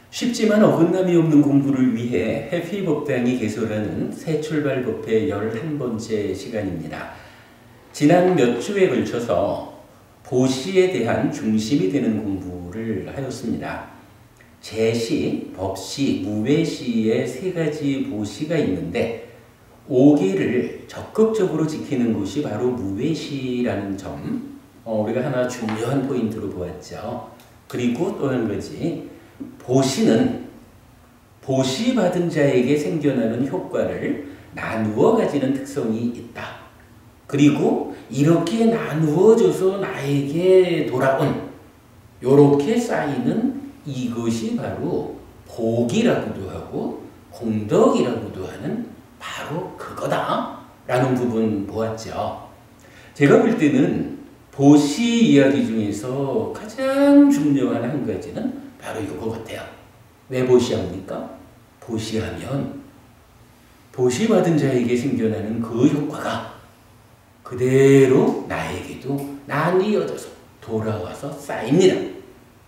쉽지만 어긋남이 없는 공부를 위해 해피법당이 개설하는 새 출발법의 11번째 시간입니다. 지난 몇 주에 걸쳐서 보시에 대한 중심이 되는 공부를 하였습니다. 제시, 법시, 무외시의 세 가지 보시가 있는데 5개를 적극적으로 지키는 것이 바로 무외시라는 점, 우리가 하나 중요한 포인트로 보았죠. 그리고 또 한 가지, 보시는 보시 받은 자에게 생겨나는 효과를 나누어 가지는 특성이 있다. 그리고 이렇게 나누어져서 나에게 돌아온 요렇게 쌓이는 이것이 바로 복이라고도 하고 공덕이라고도 하는 바로 그거다 라는 부분 보았죠. 제가 볼 때는 보시 이야기 중에서 가장 중요한 한 가지는 바로 이거 같아요. 왜 보시합니까? 보시하면 보시 받은 자에게 생겨나는 그 효과가 그대로 나에게도 나뉘어져서 돌아와서 쌓입니다.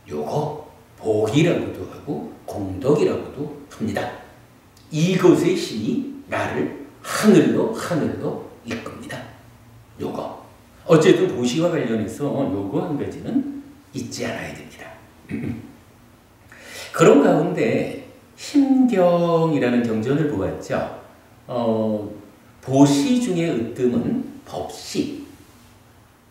요거 복이라고도 하고 공덕이라고도 합니다. 이것의 힘이 나를 하늘로 이끕니다. 요거. 어쨌든 보시와 관련해서 요거 한 가지는 잊지 않아야 됩니다. 그런 가운데 힘경이라는 경전을 보았죠. 보시 중에 으뜸은 법시,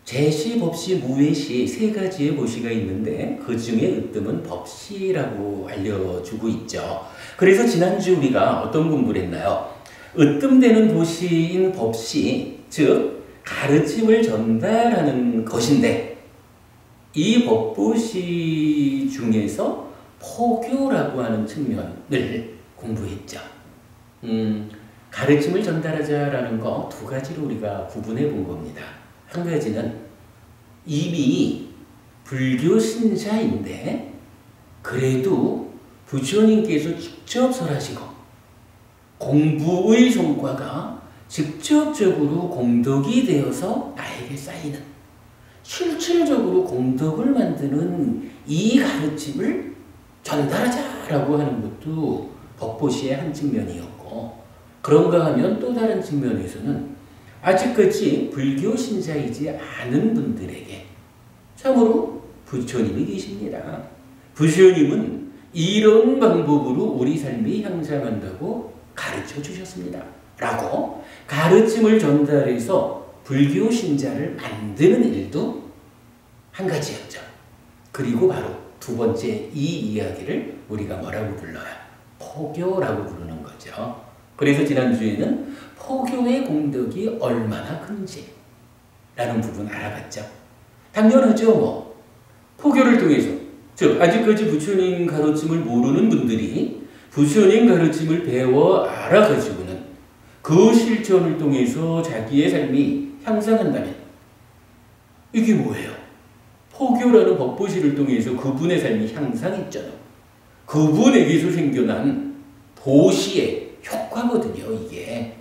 제시, 법시, 무외시 세 가지의 보시가 있는데 그 중에 으뜸은 법시라고 알려주고 있죠. 그래서 지난주 우리가 어떤 공부를 했나요? 으뜸되는 보시인 법시, 즉 가르침을 전달하는 것인데 이 법보시 중에서 포교라고 하는 측면을 공부했죠. 가르침을 전달하자라는 거 두 가지로 우리가 구분해 본 겁니다. 한 가지는 이미 불교 신자인데 그래도 부처님께서 직접 설하시고 공부의 성과가 직접적으로 공덕이 되어서 나에게 쌓이는 실질적으로 공덕을 만드는 이 가르침을 전달하자라고 하는 것도 법보시의 한 측면이었고, 그런가 하면 또 다른 측면에서는 아직까지 불교 신자이지 않은 분들에게 참으로 부처님이 계십니다. 부처님은 이런 방법으로 우리 삶이 향상한다고 가르쳐 주셨습니다. 라고 가르침을 전달해서 불교 신자를 만드는 일도 한 가지였죠. 그리고 바로 두 번째 이 이야기를 우리가 뭐라고 불러요? 포교라고 부르는 거죠. 그래서 지난주에는 포교의 공덕이 얼마나 큰지 라는 부분 알아봤죠. 당연하죠. 뭐 포교를 통해서, 즉 아직까지 부처님 가르침을 모르는 분들이 부처님 가르침을 배워 알아가지고는 그 실천을 통해서 자기의 삶이 향상한다면 이게 뭐예요? 포교라는 법보시를 통해서 그분의 삶이 향상했잖아요. 그분에게서 생겨난 보시의 효과거든요, 이게.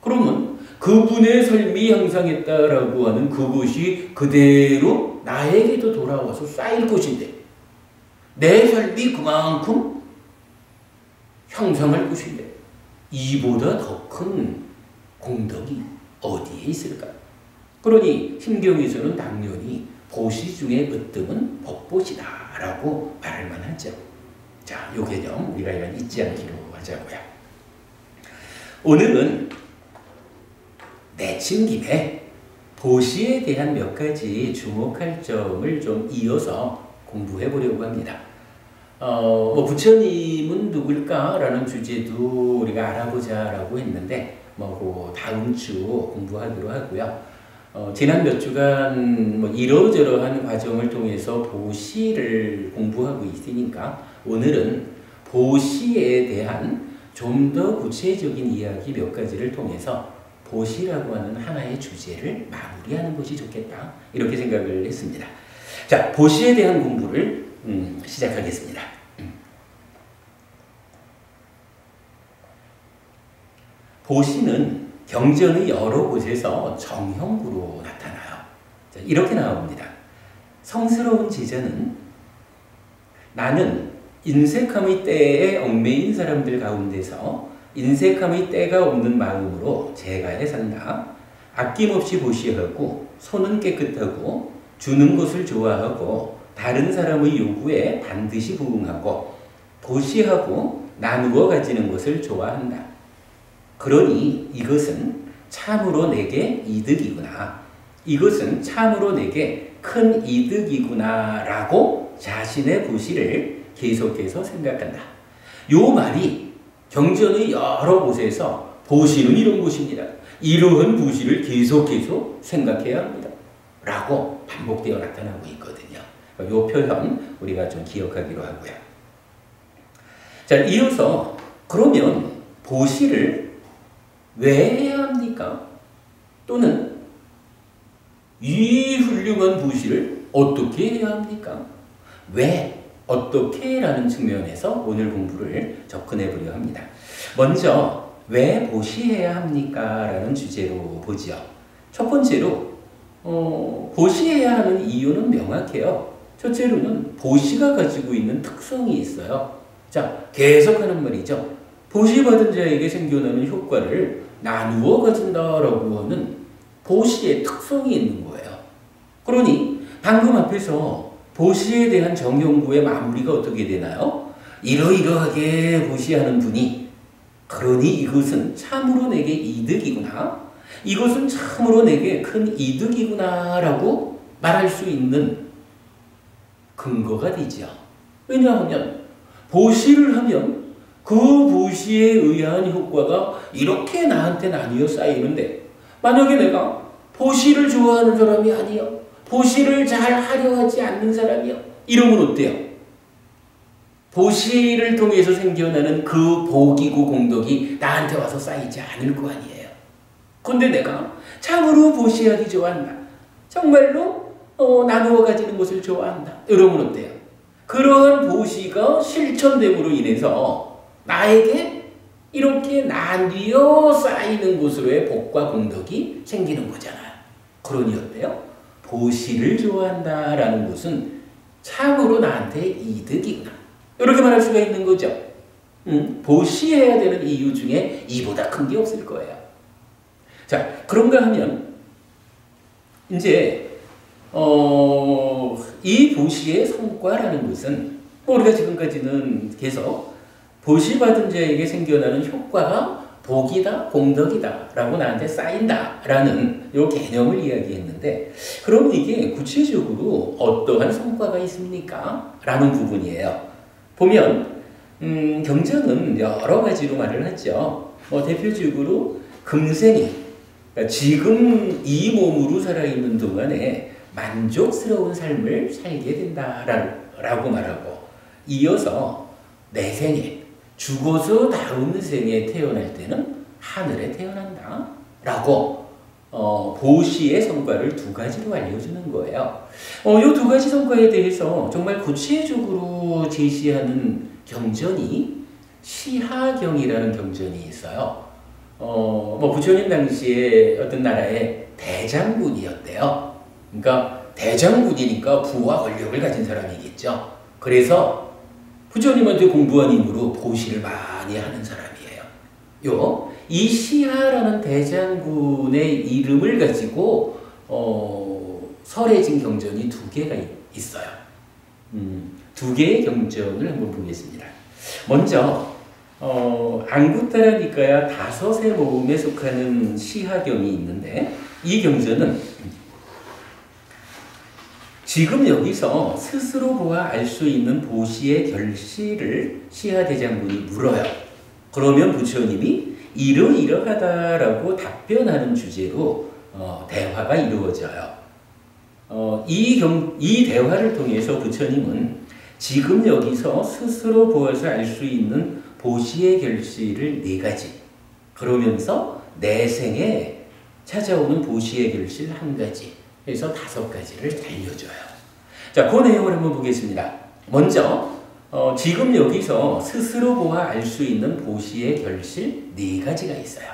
그러면 그분의 삶이 향상했다라고 하는 그것이 그대로 나에게도 돌아와서 쌓일 것인데 내 삶이 그만큼 향상할 것인데 이보다 더 큰 공덕이 어디에 있을까? 그러니 힘경에서는 당연히 보시 중에 으뜸은 법보시다라고 말할 만하죠. 자, 요 개념 우리가 이건 잊지 않기로 하자고요. 오늘은 내친 김에 보시에 대한 몇 가지 주목할 점을 좀 이어서 공부해 보려고 합니다. 부처님은 누굴까라는 주제도 우리가 알아보자라고 했는데, 그 다음 주 공부하기로 하고요. 지난 몇 주간 이러저러한 과정을 통해서 보시를 공부하고 있으니까 오늘은 보시에 대한 좀 더 구체적인 이야기 몇 가지를 통해서 보시라고 하는 하나의 주제를 마무리하는 것이 좋겠다. 이렇게 생각을 했습니다. 자, 보시에 대한 공부를 시작하겠습니다. 보시는 경전의 여러 곳에서 정형구로 나타나요. 자, 이렇게 나옵니다. 성스러운 제자는 나는 인색함의 때에 얽매인 사람들 가운데서 인색함의 때가 없는 마음으로 제가에 산다. 아낌없이 보시하고 손은 깨끗하고 주는 것을 좋아하고 다른 사람의 요구에 반드시 부응하고 보시하고 나누어 가지는 것을 좋아한다. 그러니 이것은 참으로 내게 이득이구나. 이것은 참으로 내게 큰 이득이구나 라고 자신의 부시를 계속해서 생각한다. 요 말이 경전의 여러 곳에서 보시는 이런 곳입니다. 이러한 부시를 계속 생각해야 합니다. 라고 반복되어 나타나고 있거든요. 요 표현 우리가 좀 기억하기로 하고요. 자, 이어서 그러면 보시를 왜 해야 합니까? 또는 이 훌륭한 보시를 어떻게 해야 합니까? 왜, 어떻게 라는 측면에서 오늘 공부를 접근해 보려 합니다. 먼저 왜 보시해야 합니까? 라는 주제로 보지요. 첫 번째로 보시해야 하는 이유는 명확해요. 첫째로는 보시가 가지고 있는 특성이 있어요. 자, 계속하는 말이죠. 보시받은 자에게 생겨나는 효과를 나누어 가진다라고 하는 보시의 특성이 있는 거예요. 그러니 방금 앞에서 보시에 대한 정연구의 마무리가 어떻게 되나요? 이러이러하게 보시하는 분이 그러니 이것은 참으로 내게 이득이구나. 이것은 참으로 내게 큰 이득이구나 라고 말할 수 있는 근거가 되죠. 왜냐하면 보시를 하면 그 보시에 의한 효과가 이렇게 나한테 나뉘어 쌓이는데 만약에 내가 보시를 좋아하는 사람이 아니요, 보시를 잘 하려 하지 않는 사람이요, 이러면 어때요? 보시를 통해서 생겨나는 그 복이고 공덕이 나한테 와서 쌓이지 않을 거 아니에요. 근데 내가 참으로 보시하기 좋아한다. 정말로 나누어 가지는 것을 좋아한다. 이러면 어때요? 그러한 보시가 실천됨으로 인해서 나에게 이렇게 나뉘어 쌓이는 것으로의 복과 공덕이 생기는 거잖아요. 그러니 어때요? 보시를 좋아한다라는 것은 참으로 나한테 이득이구나. 이렇게 말할 수가 있는 거죠. 보시해야 되는 이유 중에 이보다 큰 게 없을 거예요. 자, 그런가 하면 이제 이 보시의 성과라는 것은 우리가 지금까지는 계속 보시받은 자에게 생겨나는 효과가 복이다, 공덕이다 라고 나한테 쌓인다 라는 이 개념을 이야기했는데 그럼 이게 구체적으로 어떠한 성과가 있습니까? 라는 부분이에요. 보면 경전은 여러 가지로 말을 하죠. 대표적으로 금생이, 그러니까 지금 이 몸으로 살아있는 동안에 만족스러운 삶을 살게 된다라고 말하고 이어서 내 생에 죽어서 다음 생에 태어날 때는 하늘에 태어난다 라고 보시의 성과를 두 가지로 알려주는 거예요. 이 두 가지 성과에 대해서 정말 구체적으로 제시하는 경전이 시하경이라는 경전이 있어요. 부처님 당시에 어떤 나라의 대장군이었대요. 그러니까 대장군이니까 부와 권력을 가진 사람이겠죠. 그래서 부처님한테 공부한 힘으로 보시를 많이 하는 사람이에요. 이 시하라는 대장군의 이름을 가지고 설해진 경전이 두 개가 있어요. 두 개의 경전을 한번 보겠습니다. 먼저 안구따라 니까야 다섯의 모음에 속하는 시하경이 있는데 이 경전은 지금 여기서 스스로 보아 알 수 있는 보시의 결실을 시하대장군이 물어요. 그러면 부처님이 이러이러하다라고 답변하는 주제로 대화가 이루어져요. 이 대화를 통해서 부처님은 지금 여기서 스스로 보아서 알 수 있는 보시의 결실을 네 가지, 그러면서 내 생에 찾아오는 보시의 결실 한 가지, 해서 다섯 가지를 알려줘요. 자, 그 내용을 한번 보겠습니다. 먼저 지금 여기서 스스로 보아 알 수 있는 보시의 결실 네 가지가 있어요.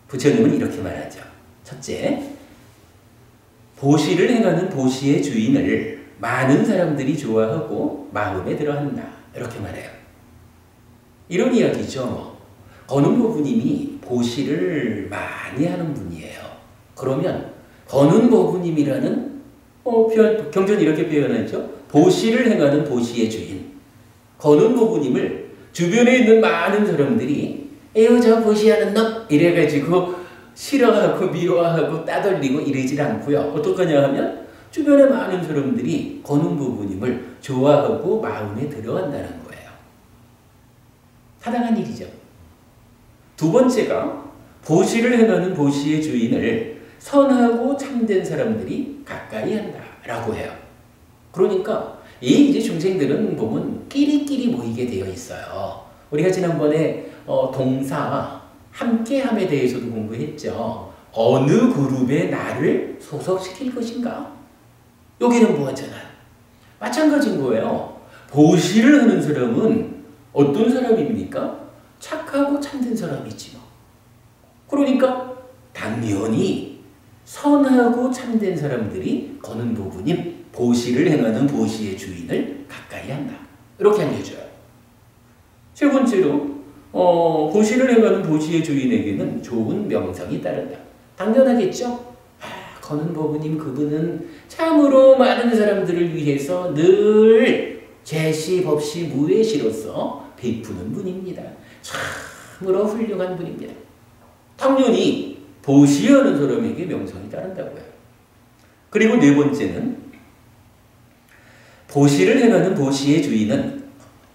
부처님은 이렇게 말하죠. 첫째, 보시를 행하는 보시의 주인을 많은 사람들이 좋아하고 마음에 들어한다. 이렇게 말해요. 이런 이야기죠. 건운보부님이 보시를 많이 하는 분이에요. 그러면 건운보부님이라는 경전이 이렇게 표현하죠. 보시를 행하는 보시의 주인. 건운보부님을 주변에 있는 많은 사람들이 에휴 저 보시하는 놈 이래가지고 싫어하고 미워하고 따돌리고 이러질 않고요. 어떡하냐 하면 주변에 많은 사람들이 건운보부님을 좋아하고 마음에 들어간다는 거예요. 타당한 일이죠. 두 번째가 보시를 행하는 보시의 주인을 선하고 참된 사람들이 가까이 한다라고 해요. 그러니까 이제 중생들은 보면 끼리끼리 모이게 되어 있어요. 우리가 지난번에 동사 함께함에 대해서도 공부했죠. 어느 그룹에 나를 소속시킬 것인가? 여기는 뭐잖아요. 마찬가지인 거예요. 보시를 하는 사람은 어떤 사람입니까? 착하고 참된 사람이지 뭐. 그러니까 당연히 선하고 참된 사람들이 건운보부님 보시를 행하는 보시의 주인을 가까이 한다. 이렇게 알려줘요. 세 번째로 보시를 행하는 보시의 주인에게는 좋은 명성이 따른다. 당연하겠죠? 건운보부님 그분은 참으로 많은 사람들을 위해서 늘 제시, 법시, 무예시로서 베푸는 분입니다. 참으로 훌륭한 분입니다. 당연히 보시하는 사람에게 명성이 따른다고요. 그리고 네 번째는 보시를 행하는 보시의 주인은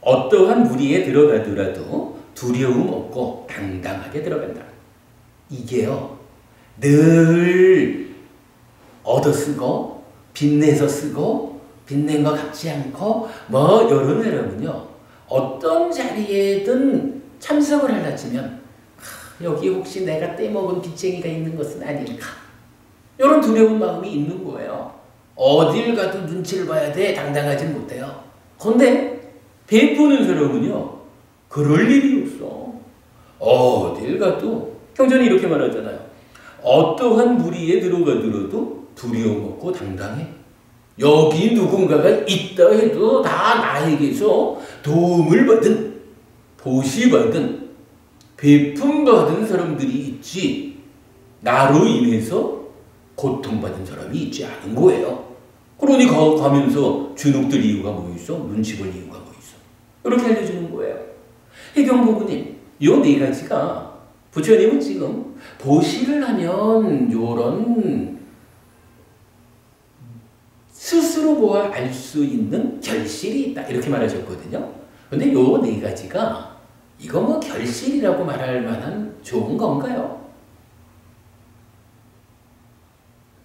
어떠한 무리에 들어가더라도 두려움 없고 당당하게 들어간다. 이게요. 늘 얻어쓰고 빚내서 쓰고 빚낸 거 갚지 않고 뭐 이런 사람은요. 어떤 자리에든 참석을 하려 치면 여기 혹시 내가 떼먹은 빚쟁이가 있는 것은 아닐까. 이런 두려운 마음이 있는 거예요. 어딜 가도 눈치를 봐야 돼. 당당하진 못해요. 그런데 베푸는 사람은요. 그럴 일이 없어. 어딜 가도 경전이 이렇게 말하잖아요. 어떠한 무리에 들어가더라도 두려움 없고 당당해. 여기 누군가가 있다 해도 다 나에게서 도움을 받은 보시받은 베품받은 사람들이 있지 나로 인해서 고통받은 사람이 있지 않은 거예요. 그러니 가면서 주눅들 이유가 뭐 있어? 눈치 볼 이유가 뭐 있어? 이렇게 알려주는 거예요. 해경보부님 요 네 가지가 부처님은 지금 보시를 하면 요런 스스로 보아 알 수 있는 결실이 있다 이렇게 말하셨거든요. 근데 요 네 가지가 이거 뭐 결실이라고 말할 만한 좋은 건가요?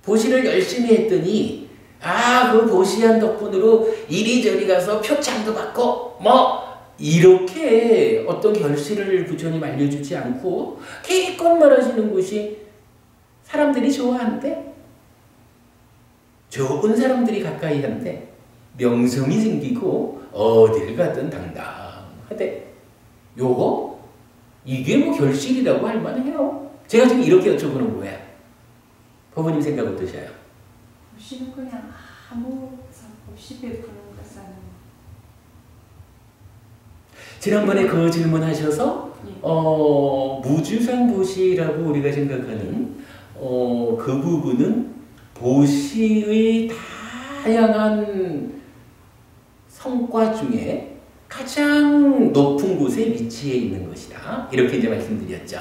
보시를 열심히 했더니 그 보시한 덕분으로 이리저리 가서 표창도 받고 뭐 이렇게 어떤 결실을 부처님 알려주지 않고 기껏 말하시는 것이 사람들이 좋아한대. 좋은 사람들이 가까이 한대. 명성이 생기고 어딜 가든 당당하대. 요거 이게 뭐 결실이라고 할 만해요. 제가 지금 이렇게 여쭤보는 거예요. 법부님 생각 어떠셔요? 보시는 그냥 아무 없이 베푸는 것은 지난번에 그 질문하셔서 무주상보시라고 우리가 생각하는 그 부분은 보시의 다양한 성과 중에 가장 높은 곳에 위치해 있는 것이다. 이렇게 이제 말씀드렸죠.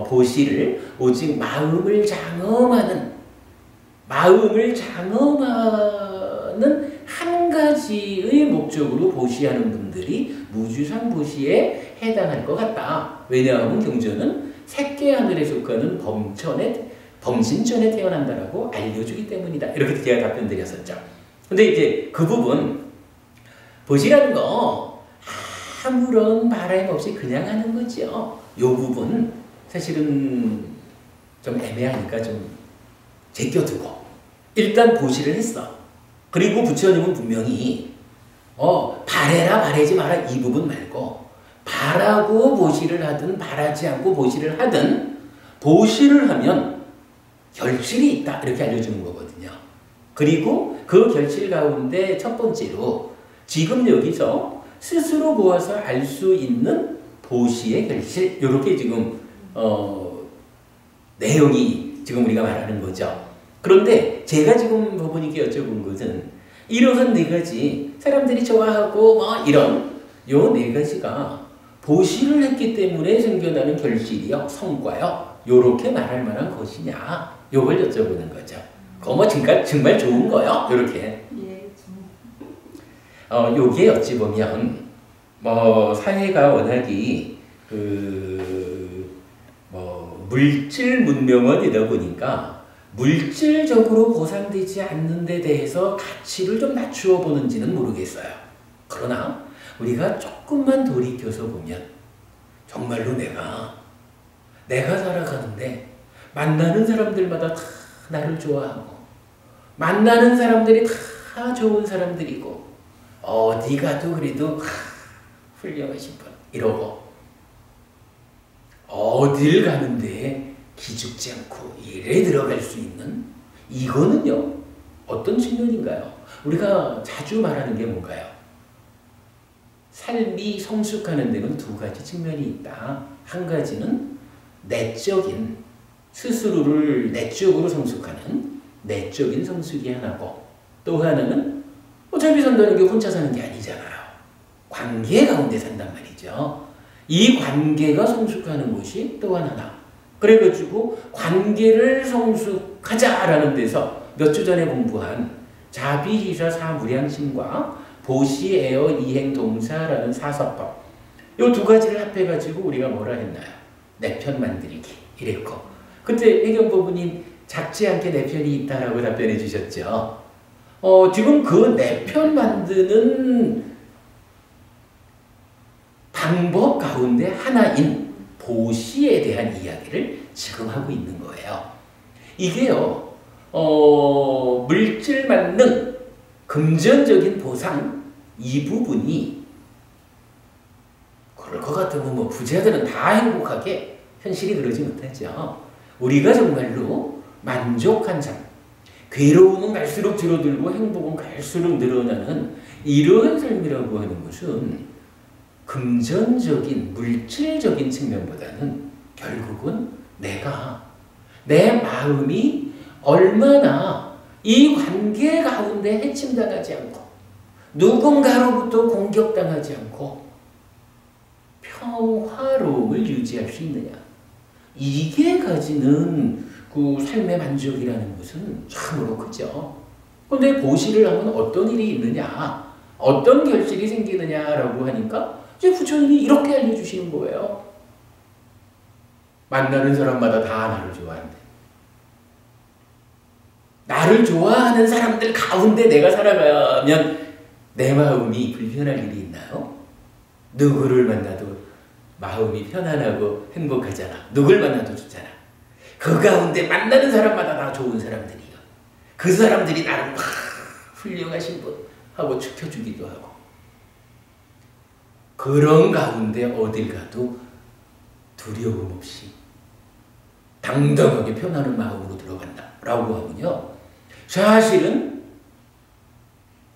보시를 오직 마음을 장엄하는 한 가지의 목적으로 보시하는 분들이 무주상보시에 해당할 것 같다. 왜냐하면 경전은 색계하늘에 속하는 범신천에 태어난다라고 알려주기 때문이다. 이렇게 제가 답변 드렸었죠. 근데 이제 그 부분 보시라는 거 아무런 바람 없이 그냥 하는 거죠. 요 부분 사실은 좀 애매하니까 좀 제껴두고 일단 보시를 했어. 그리고 부처님은 분명히 바래라 바래지 마라 이 부분 말고 바라고 보시를 하든 바라지 않고 보시를 하든 보시를 하면 결실이 있다 이렇게 알려주는 거거든요. 그리고 그 결실 가운데 첫 번째로 지금 여기서 스스로 보아서 알 수 있는 보시의 결실, 이렇게 지금 내용이 지금 우리가 말하는 거죠. 그런데 제가 지금 부모님께 여쭤본 것은 이러한 네 가지, 사람들이 좋아하고 뭐 이런 요 네 가지가 보시를 했기 때문에 생겨나는 결실이요, 성과요, 요렇게 말할 만한 것이냐, 요걸 여쭤보는 거죠. 그거 뭐 정말 좋은 거요? 요렇게. 예. 요게 어찌 보면 뭐 사회가 워낙이 물질 문명화되다 보니까 물질적으로 보상되지 않는 데 대해서 가치를 좀 낮추어 보는지는 모르겠어요. 그러나 우리가 조금만 돌이켜서 보면 정말로 내가 살아가는데 만나는 사람들마다 다 나를 좋아하고 만나는 사람들이 다 좋은 사람들이고 어디 가도 그래도 훌륭하신 분 이러고 어딜 가는데 기죽지 않고 일에 들어갈 수 있는, 이거는요 어떤 측면인가요? 우리가 자주 말하는 게 뭔가요? 삶이 성숙하는 데는 두 가지 측면이 있다. 한 가지는 내적인, 스스로를 내적으로 성숙하는 내적인 성숙이 하나고, 또 하나는 어차피 산다는 게 혼자 사는 게 아니잖아요. 관계 가운데 산단 말이죠. 이 관계가 성숙하는 것이 또 하나. 그래가지고 관계를 성숙하자라는 데서 몇 주 전에 공부한 자비희사 사무량심과 보시에어 이행동사라는 사서법, 이 두 가지를 합해가지고 우리가 뭐라 했나요? 내 편 만들기 이랬고, 그때 해경부부님 작지 않게 내 편이 있다라고 답변해 주셨죠. 지금 그 내 편 만드는 방법 가운데 하나인 보시에 대한 이야기를 지금 하고 있는 거예요. 이게요, 물질 만능, 금전적인 보상, 이 부분이 그럴 것 같으면 뭐 부자들은 다 행복하게, 현실이 그러지 못하죠. 우리가 정말로 만족한 삶, 괴로움은 갈수록 줄어들고 행복은 갈수록 늘어나는 이러한 삶이라고 하는 것은 금전적인, 물질적인 측면보다는 결국은 내 마음이 얼마나 이 관계 가운데 해침당하지 않고 누군가로부터 공격당하지 않고 평화로움을 유지할 수 있느냐, 이게 가지는 그 삶의 만족이라는 것은 참으로 크죠. 그런데 보시를 하면 어떤 일이 있느냐, 어떤 결실이 생기느냐라고 하니까 이제 부처님이 이렇게 알려주시는 거예요. 만나는 사람마다 다 나를 좋아한대. 나를 좋아하는 사람들 가운데 내가 살아가면 내 마음이 불편할 일이 있나요? 누구를 만나도 마음이 편안하고 행복하잖아. 누굴 만나도 좋잖아. 그 가운데 만나는 사람마다 다 좋은 사람들이야. 그 사람들이 나를 훌륭하신 분 하고 축혀주기도 하고, 그런 가운데 어딜 가도 두려움 없이 당당하게 편안한 마음으로 들어간다 라고 하면요, 사실은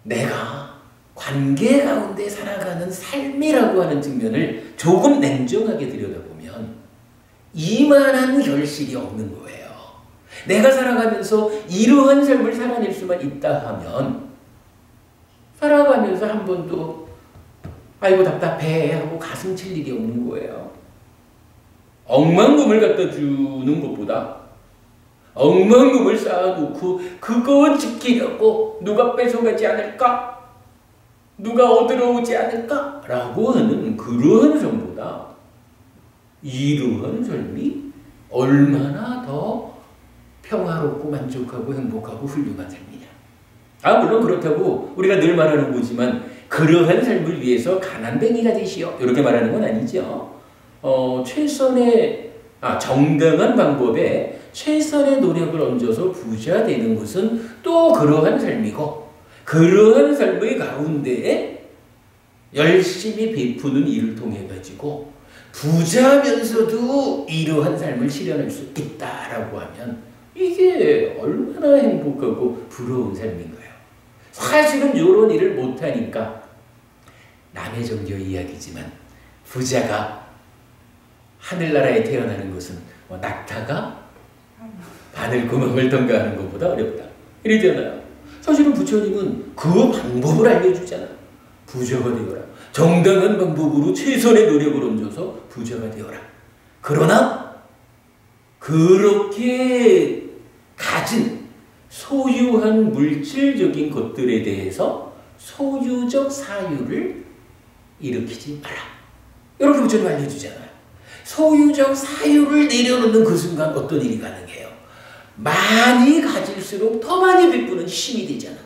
내가 관계 가운데 살아가는 삶이라고 하는 측면을 조금 냉정하게 들여다보면 이만한 결실이 없는 거예요. 내가 살아가면서 이러한 삶을 살아낼 수만 있다 하면 살아가면서 한 번도 아이고 답답해 하고 가슴 칠 일이 없는 거예요. 억만금을 갖다 주는 것보다 억만금을 쌓아놓고 그거 지키려고 누가 뺏어가지 않을까? 누가 얻으러오지 않을까? 라고 하는 그러한 삶보다 이러한 삶이 얼마나 더 평화롭고 만족하고 행복하고 훌륭한 삶이냐. 물론 그렇다고 우리가 늘 말하는 거지만 그러한 삶을 위해서 가난뱅이가 되시오, 이렇게 말하는 건 아니죠. 정당한 방법에 최선의 노력을 얹어서 부자 되는 것은 또 그러한 삶이고, 그러한 삶의 가운데에 열심히 베푸는 일을 통해 가지고 부자면서도 이러한 삶을 실현할 수 있다라고 하면 이게 얼마나 행복하고 부러운 삶인가요? 사실은 이런 일을 못하니까 남의 종교 이야기지만 부자가 하늘나라에 태어나는 것은 낙타가 바늘구멍을 통과하는 것보다 어렵다. 이러잖아요. 사실은 부처님은 그 방법을 알려주잖아. 부자가 되어라. 정당한 방법으로 최선의 노력을 얹어서 부자가 되어라. 그러나 그렇게 가진 소유한 물질적인 것들에 대해서 소유적 사유를 일으키지 마라. 이렇게 부처님 알려주잖아요. 소유적 사유를 내려놓는 그 순간 어떤 일이 가능해요? 많이 가질수록 더 많이 베푸는 힘이 되잖아.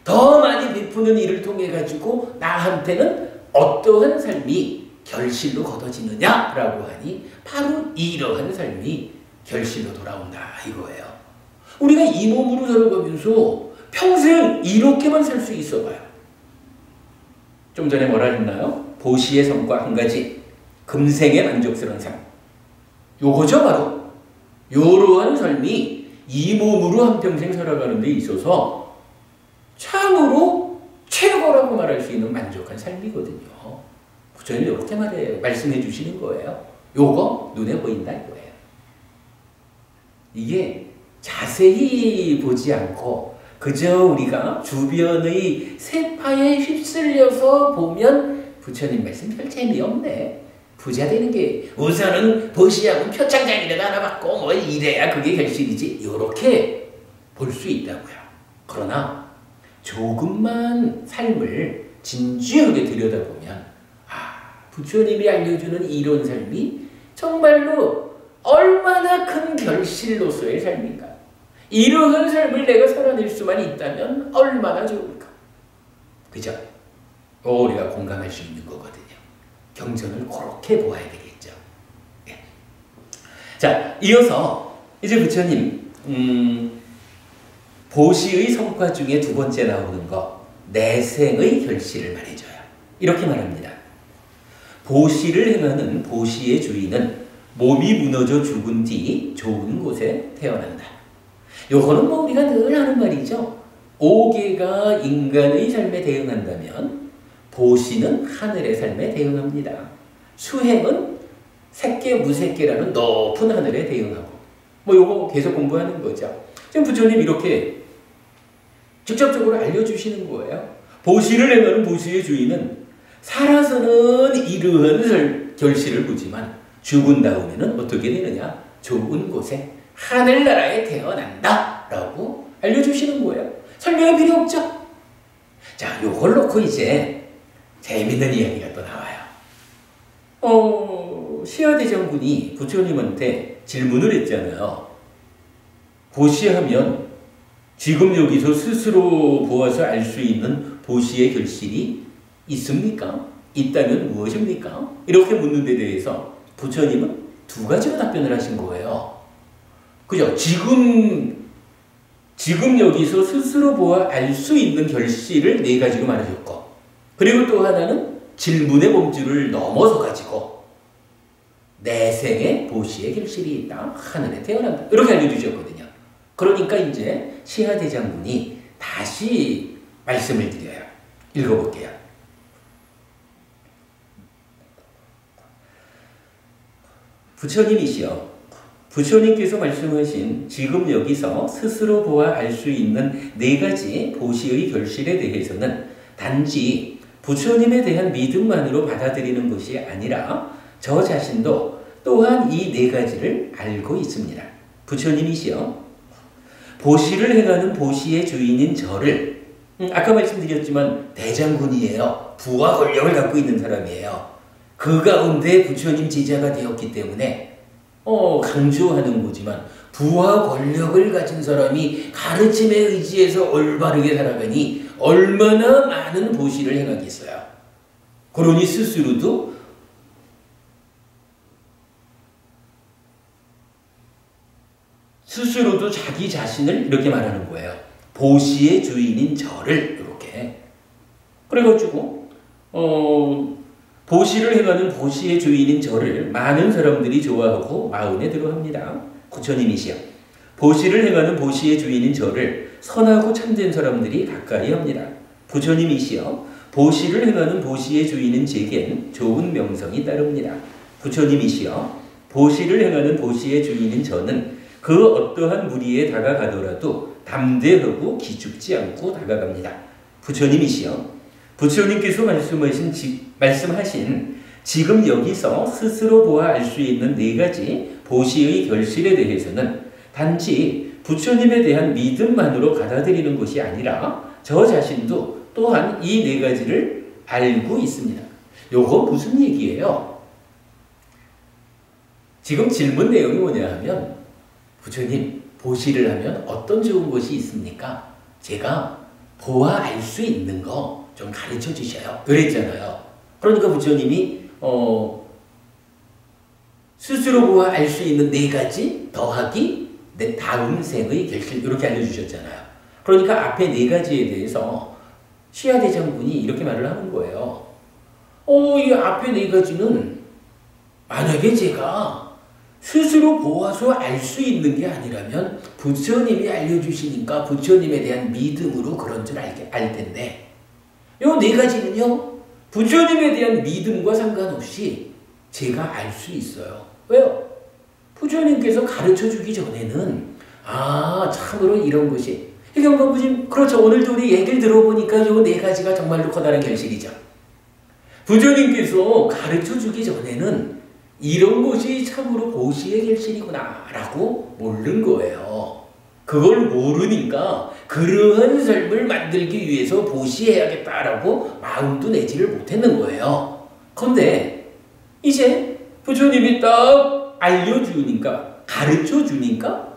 더 많이 베푸는 일을 통해 가지고 나한테는 어떠한 삶이 결실로 걷어지느냐라고 하니 바로 이러한 삶이 결실로 돌아온다 이거예요. 우리가 이 몸으로 살아가면서 평생 이렇게만 살 수 있어봐요. 좀 전에 뭐라 했나요? 보시의 성과 한 가지. 금생의 만족스러운 삶. 요거죠 바로. 요러한 삶이 이 몸으로 한평생 살아가는 데 있어서 참으로 최고라고 말할 수 있는 만족한 삶이거든요. 부처님이 이렇게 말씀해 주시는 거예요. 요거 눈에 보인다 이거예요. 이게 자세히 보지 않고 그저 우리가 주변의 세파에 휩쓸려서 보면 부처님 말씀 별 재미없네. 부자 되는 게 우선은 보시하고 표창장이라도 하나 받고 뭐 이래야 그게 결실이지. 이렇게 볼 수 있다고요. 그러나 조금만 삶을 진지하게 들여다보면 부처님이 알려주는 이런 삶이 정말로 얼마나 큰 결실로서의 삶인가. 이러한 삶을 내가 살아낼 수만 있다면 얼마나 좋을까. 그죠? 우리가 공감할 수 있는 거거든요. 경전을 그렇게 보아야 되겠죠. 네. 자, 이어서 이제 부처님 보시의 성과 중에 두 번째 나오는 거 내생의 결실을 말해줘요. 이렇게 말합니다. 보시를 행하는 보시의 주인은 몸이 무너져 죽은 뒤 좋은 곳에 태어난다. 요거는 뭐 우리가 늘 하는 말이죠. 오계가 인간의 삶에 대응한다면 보시는 하늘의 삶에 대응합니다. 수행은 색계 무색계라는 높은 하늘에 대응하고 뭐 요거 계속 공부하는 거죠. 지금 부처님 이렇게 직접적으로 알려주시는 거예요. 보시를 행하는 보시의 주인은 살아서는 이러한 결실을 보지만 죽은 다음에는 어떻게 되느냐? 좋은 곳에 하늘나라에 태어난다 라고 알려주시는 거예요. 설명이 필요 없죠? 자, 요걸 놓고 이제 재밌는 이야기가 또 나와요. 시아대장군이 부처님한테 질문을 했잖아요. 보시하면 지금 여기서 스스로 보아서 알 수 있는 보시의 결실이 있습니까? 있다면 무엇입니까? 이렇게 묻는 데 대해서 부처님은 두 가지로 답변을 하신 거예요. 그죠? 지금 여기서 스스로 보아 알 수 있는 결실을 네 가지로 말해줬고, 그리고 또 하나는 질문의 범주를 넘어서 가지고 내생에 보시의 결실이 있다. 하늘에 태어난다. 이렇게 알려주셨거든요. 그러니까 이제 시하대장군이 다시 말씀을 드려요. 읽어볼게요. 부처님이시여, 부처님께서 말씀하신 지금 여기서 스스로 보아 알 수 있는 네 가지 보시의 결실에 대해서는 단지 부처님에 대한 믿음만으로 받아들이는 것이 아니라 저 자신도 또한 이 네 가지를 알고 있습니다. 부처님이시여, 보시를 행하는 보시의 주인인 저를, 아까 말씀드렸지만 대장군이에요. 부와 권력을 갖고 있는 사람이에요. 그 가운데 부처님 제자가 되었기 때문에 강조하는 거지만 부와 권력을 가진 사람이 가르침에 의지해서 올바르게 살아가니 얼마나 많은 보시를 행하겠어요. 그러니 스스로도 자기 자신을 이렇게 말하는 거예요. 보시의 주인인 저를 이렇게. 그래가지고 보시를 행하는 보시의 주인인 저를 많은 사람들이 좋아하고 마음에 들어합니다. 부처님이시여, 보시를 행하는 보시의 주인인 저를 선하고 참된 사람들이 가까이 합니다. 부처님이시여, 보시를 행하는 보시의 주인은 제겐 좋은 명성이 따릅니다. 부처님이시여 보시를 행하는 보시의 주인인 저는 그 어떠한 무리에 다가가더라도 담대하고 기죽지 않고 다가갑니다. 부처님이시여 부처님께서 말씀하신 지금 여기서 스스로 보아 알 수 있는 네 가지 보시의 결실에 대해서는 단지 부처님에 대한 믿음만으로 받아들이는 것이 아니라 저 자신도 또한 이 네 가지를 알고 있습니다. 요거 무슨 얘기예요? 지금 질문 내용이 뭐냐 하면 부처님 보시를 하면 어떤 좋은 것이 있습니까? 제가 보아 알 수 있는 거 좀 가르쳐 주셔요. 그랬잖아요. 그러니까 부처님이 스스로 보아 알 수 있는 네 가지 더하기 내 다음 생의 결실 이렇게 알려주셨잖아요. 그러니까 앞에 네 가지에 대해서 시야대장군이 이렇게 말을 하는 거예요. 이 앞에 네 가지는 만약에 제가 스스로 보아서 알 수 있는 게 아니라면 부처님이 알려주시니까 부처님에 대한 믿음으로 그런 줄 알 텐데 요 네 가지는요 부처님에 대한 믿음과 상관없이 제가 알 수 있어요. 왜요? 부처님께서 가르쳐 주기 전에는 참으로 이런 것이 희경법부님 그렇죠. 오늘도 우리 얘기를 들어보니까 요 네 가지가 정말로 커다란 결실이죠. 부처님께서 가르쳐 주기 전에는 이런 것이 참으로 보시의 결실이구나 라고 모르는 거예요. 그걸 모르니까 그러한 삶을 만들기 위해서 보시해야겠다라고 마음도 내지를 못했는 거예요. 그런데 이제 부처님이 딱 알려주니까 가르쳐주니까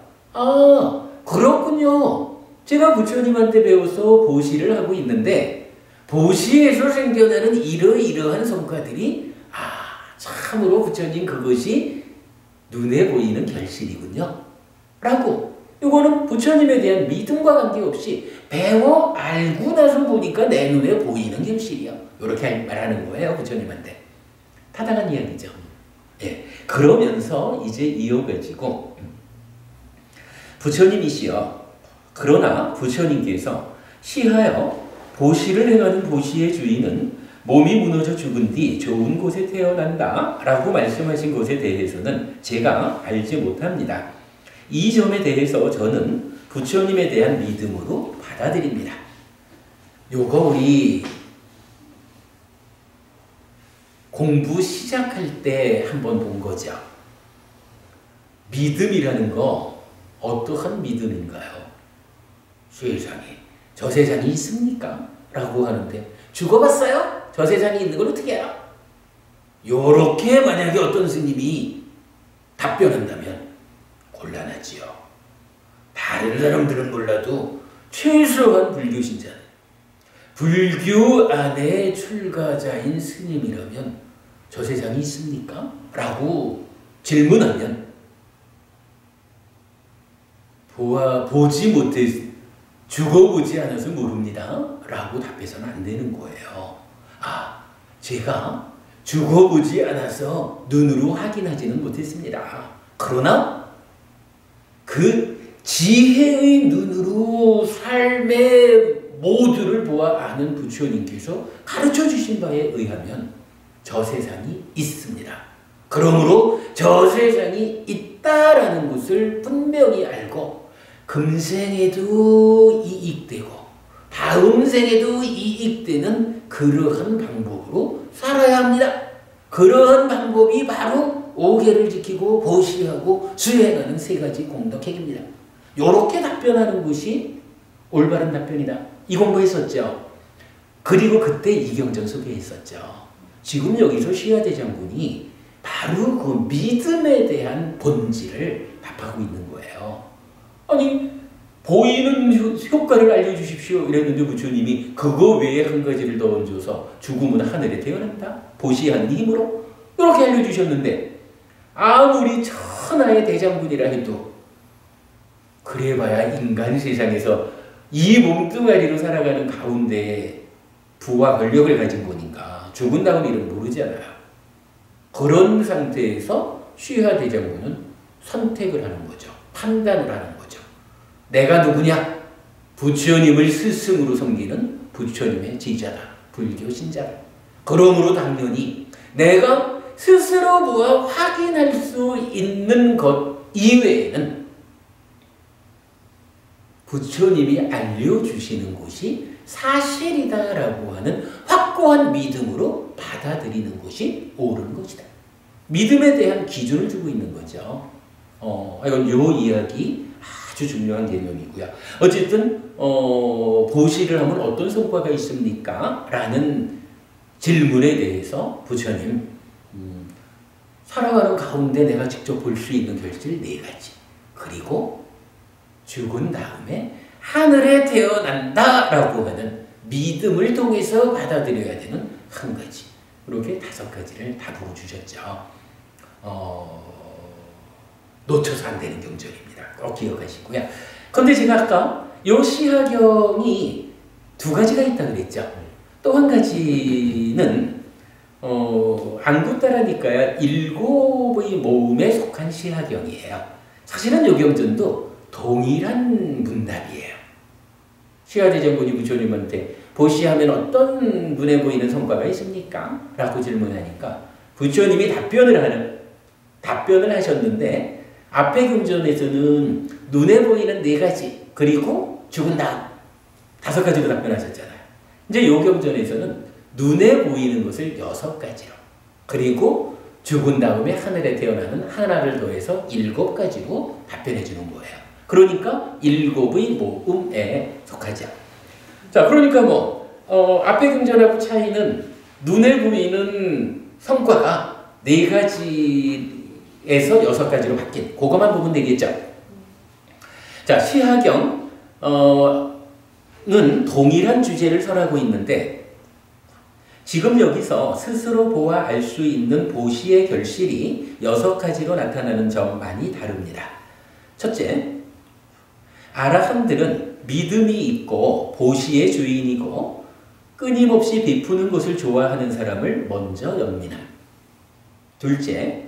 그렇군요. 제가 부처님한테 배워서 보시를 하고 있는데 보시에서 생겨나는 이러이러한 성과들이 참으로 부처님 그것이 눈에 보이는 결실이군요. 라고 이거는 부처님에 대한 믿음과 관계없이 배워 알고 나서 보니까 내 눈에 보이는 결실이요. 이렇게 말하는 거예요. 부처님한테. 타당한 이야기죠. 예. 그러면서 이제 이어가지고 부처님이시여 그러나 부처님께서 시하여 보시를 행하는 보시의 주인은 몸이 무너져 죽은 뒤 좋은 곳에 태어난다 라고 말씀하신 것에 대해서는 제가 알지 못합니다. 이 점에 대해서 저는 부처님에 대한 믿음으로 받아들입니다. 요거 우리 공부 시작할 때 한번 본 거죠. 믿음이라는 거 어떠한 믿음인가요? 세상에 저 세상이 있습니까? 라고 하는데 죽어봤어요? 저 세상에 있는 걸 어떻게 알아? 요렇게 만약에 어떤 스님이 답변한다면 곤란하지요. 다른 사람들은 몰라도 최소한 불교 신자는 불교 안에 출가자인 스님이라면 저 세상이 있습니까? 라고 질문하면 보지 못해 죽어보지 않아서 모릅니다. 라고 답해서는 안 되는 거예요. 제가 죽어보지 않아서 눈으로 확인하지는 못했습니다. 그러나 그 지혜의 눈으로 삶의 모두를 보아 아는 부처님께서 가르쳐 주신 바에 의하면 저 세상이 있습니다. 그러므로 저 세상이 있다라는 것을 분명히 알고 금생에도 이익되고 다음 생에도 이익되는 그러한 방법으로 살아야 합니다. 그러한 방법이 바로 오계를 지키고 보시하고 수행하는 세 가지 공덕행입니다. 이렇게 답변하는 것이 올바른 답변이다. 이 공부했었죠. 그리고 그때 이경전 소개했었죠. 지금 여기서 시야대장군이 바로 그 믿음에 대한 본질을 답하고 있는 거예요. 아니 보이는 효과를 알려주십시오 이랬는데 부처님이 그거 외에 한 가지를 더 얹어서 죽음은 하늘에 태어난다. 보시하는 힘으로 이렇게 알려주셨는데 아무리 천하의 대장군이라 해도 그래봐야 인간 세상에서 이 몸뚱아리로 살아가는 가운데 부와 권력을 가진 거니까 죽은 다음 일은 모르잖아요. 그런 상태에서 시하 대장군은 선택을 하는 거죠. 판단을 하는 거죠. 내가 누구냐? 부처님을 스승으로 섬기는 부처님의 제자다. 불교 신자라. 그러므로 당연히 내가 스스로 보아 확인할 수 있는 것 이외에는 부처님이 알려주시는 것이 사실이다라고 하는 확고한 믿음으로 받아들이는 것이 옳은 것이다. 믿음에 대한 기준을 주고 있는 거죠. 이건 요 이야기 아주 중요한 개념이고요. 어쨌든 보시를 하면 어떤 성과가 있습니까? 라는 질문에 대해서 부처님 살아가는 가운데 내가 직접 볼 수 있는 결실 4가지. 그리고 죽은 다음에 하늘에 태어난다라고 하는 믿음을 통해서 받아들여야 되는 1가지. 이렇게 5가지를 다 보여주셨죠. 놓쳐서 안 되는 경전입니다. 꼭 기억하시고요. 그런데 제가 아까 요 시하경이 2가지가 있다 그랬죠. 또 1가지는 안구따라니까요. 7의 모음에 속한 시하경이에요. 사실은 요 경전도 동일한 문답이에요. 시하대장군이 부처님한테 보시하면 어떤 눈에 보이는 성과가 있습니까? 라고 질문하니까 부처님이 답변을 하셨는데 앞에 경전에서는 눈에 보이는 4가지 그리고 죽은 다음 5가지로 답변하셨잖아요. 이제 요 경전에서는 눈에 보이는 것을 6가지로 그리고 죽은 다음에 하늘에 태어나는 하나를 더해서 7가지로 답변해 주는 거예요. 그러니까 7의 모음에 속하죠. 자, 그러니까 앞에 경전하고 차이는 눈에 보이는 성과가 4가지에서 6가지로 바뀐 그것만 보면 되겠죠. 자, 시하경은 동일한 주제를 설하고 있는데 지금 여기서 스스로 보아 알 수 있는 보시의 결실이 6가지로 나타나는 점만이 다릅니다. 첫째, 아라한들은 믿음이 있고 보시의 주인이고 끊임없이 베푸는 것을 좋아하는 사람을 먼저 연민함. 둘째,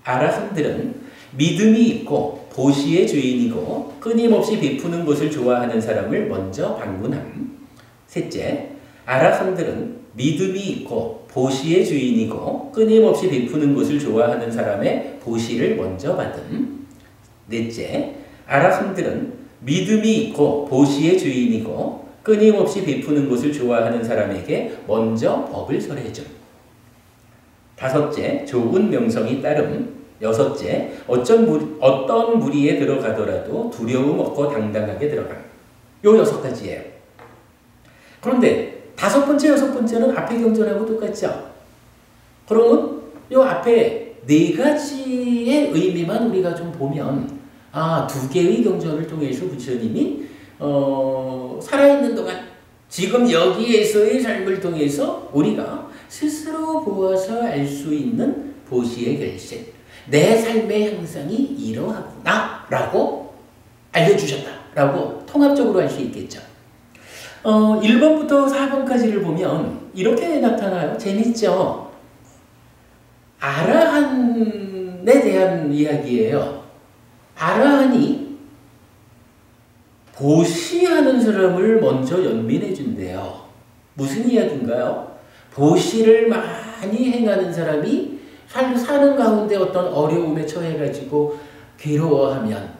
아라한들은 믿음이 있고 보시의 주인이고 끊임없이 베푸는 것을 좋아하는 사람을 먼저 방문함. 셋째, 아라한들은 믿음이 있고 보시의 주인이고 끊임없이 베푸는 것을 좋아하는 사람의 보시를 먼저 받음. 넷째, 아라한들은 믿음이 있고 보시의 주인이고 끊임없이 베푸는 것을 좋아하는 사람에게 먼저 법을 설해줌. 다섯째, 좋은 명성이 따름. 여섯째, 어떤 무리에 들어가더라도 두려움 없고 당당하게 들어감. 요 6가지예요. 그런데 5번째, 6번째는 앞에 경전하고 똑같죠? 그러면 요 앞에 4가지의 의미만 우리가 좀 보면 2개의 경전을 통해서 부처님이 살아있는 동안 지금 여기에서의 삶을 통해서 우리가 스스로 보아서 알 수 있는 보시의 결실, 내 삶의 형상이 이러하구나 라고 알려주셨다 라고 통합적으로 할 수 있겠죠. 1번부터 4번까지를 보면 이렇게 나타나요. 재밌죠? 아라한에 대한 이야기예요. 아라한이 보시하는 사람을 먼저 연민해 준대요. 무슨 이야기인가요? 보시를 많이 행하는 사람이 사는 가운데 어떤 어려움에 처해가지고 괴로워하면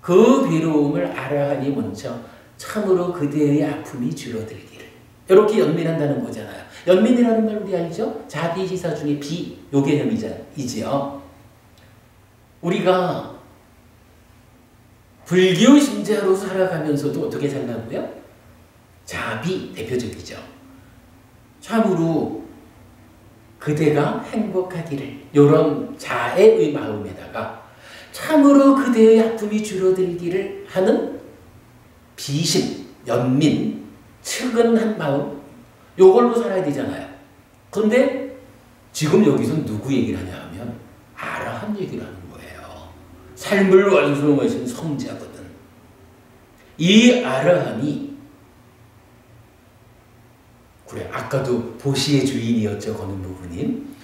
그 괴로움을 아라한이 먼저 참으로 그대의 아픔이 줄어들기를 이렇게 연민한다는 거잖아요. 연민이라는 말 우리 알죠? 자비시사 중에 비, 요 개념이지요. 우리가 불교 신자로 살아가면서도 어떻게 살라고요? 자비 대표적이죠. 참으로 그대가 행복하기를 이런 자애의 마음에다가 참으로 그대의 아픔이 줄어들기를 하는 비심, 연민, 측은한 마음 요걸로 살아야 되잖아요. 그런데 지금 여기서 누구 얘기를 하냐 하면 아라한 얘기를 하는 거예요. 삶을 완성하신 성자거든. 이 아라한이 그래 아까도 보시의 주인이었죠. 건은부부님.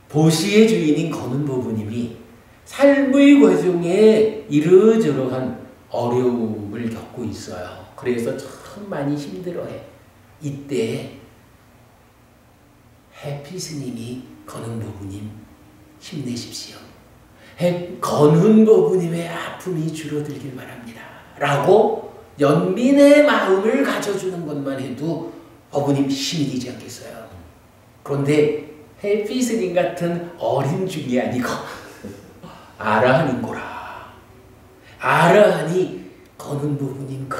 보시의 주인인 건은부부님이 삶의 과정에 이러저러한 어려움을 겪고 있어요. 그래서 참 많이 힘들어해. 이때 해피 스님이 건흥보부님 힘내십시오. 건흥보부님의 아픔이 줄어들길 바랍니다. 라고 연민의 마음을 가져주는 것만 해도 보부님 힘이 되지 않겠어요? 그런데 해피 스님 같은 어린 중이 아니고 아라한인고라. 아라한이 건흥보부님 그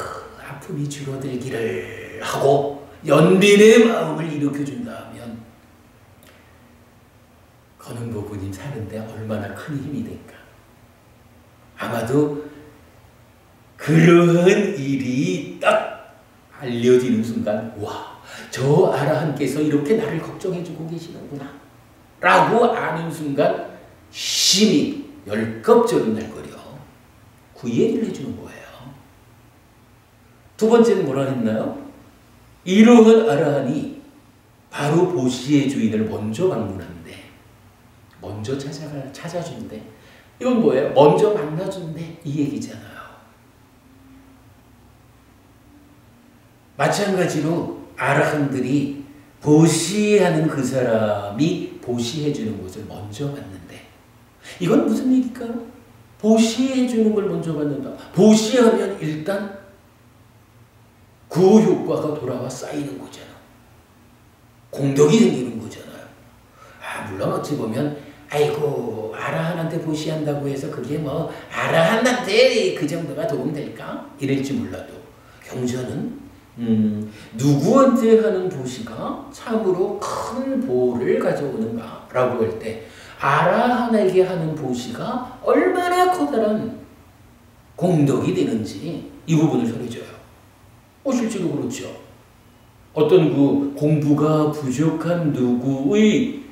아픔이 줄어들기를 하고 연민의 마음을 일으켜준다면 건흥보부님 사는데 얼마나 큰 힘이 될까. 아마도 그러한 일이 딱 알려지는 순간 와, 저 아라한께서 이렇게 나를 걱정해주고 계시는구나 라고 아는 순간 힘이 10급절은 날거려 구예를 해주는 거예요. 두 번째는 뭐라 했나요? 이러한 아라한이 바로 보시의 주인을 먼저 방문한대. 먼저 찾아준대. 이건 뭐예요? 먼저 만나준대. 이 얘기잖아요. 마찬가지로 아라한들이 보시하는 그 사람이 보시해주는 것을 먼저 받는데 이건 무슨 얘기일까요? 보시해주는 걸 먼저 받는다. 보시하면 일단 그 효과가 돌아와 쌓이는 거잖아. 공덕이 생기는 거잖아요. 물론 어찌 보면 아이고 아라한한테 보시한다고 해서 그게 뭐 아라한한테 그 정도가 도움될까? 이럴지 몰라도 경전은 누구한테 하는 보시가 참으로 큰 보를 가져오는가 라고 할 때 아라한에게 하는 보시가 얼마나 커다란 공덕이 되는지 이 부분을 전해줘요. 실제로 그렇죠. 어떤 그 공부가 부족한 누구에게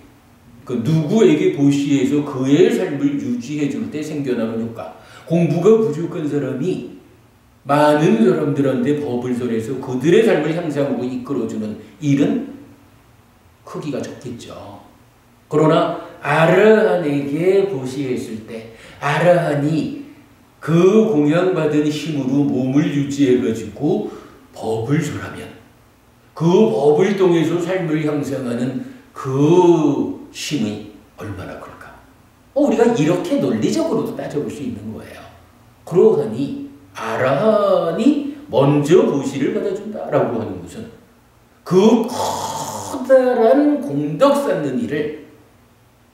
보시해서 그의 삶을 유지해 줄 때 생겨나는 효과. 공부가 부족한 사람이 많은 사람들한테 법을 설해서 그들의 삶을 향상하고 이끌어주는 일은 크기가 적겠죠. 그러나 아라한에게 보시했을 때 아라한이 그 공양받은 힘으로 몸을 유지해가지고 법을 설하면 그 법을 통해서 삶을 향상하는 그 힘이 얼마나 클까? 우리가 이렇게 논리적으로도 따져볼 수 있는 거예요. 그러하니 아라한이 먼저 보시를 받아준다라고 하는 것은 그 커다란 공덕 쌓는 일을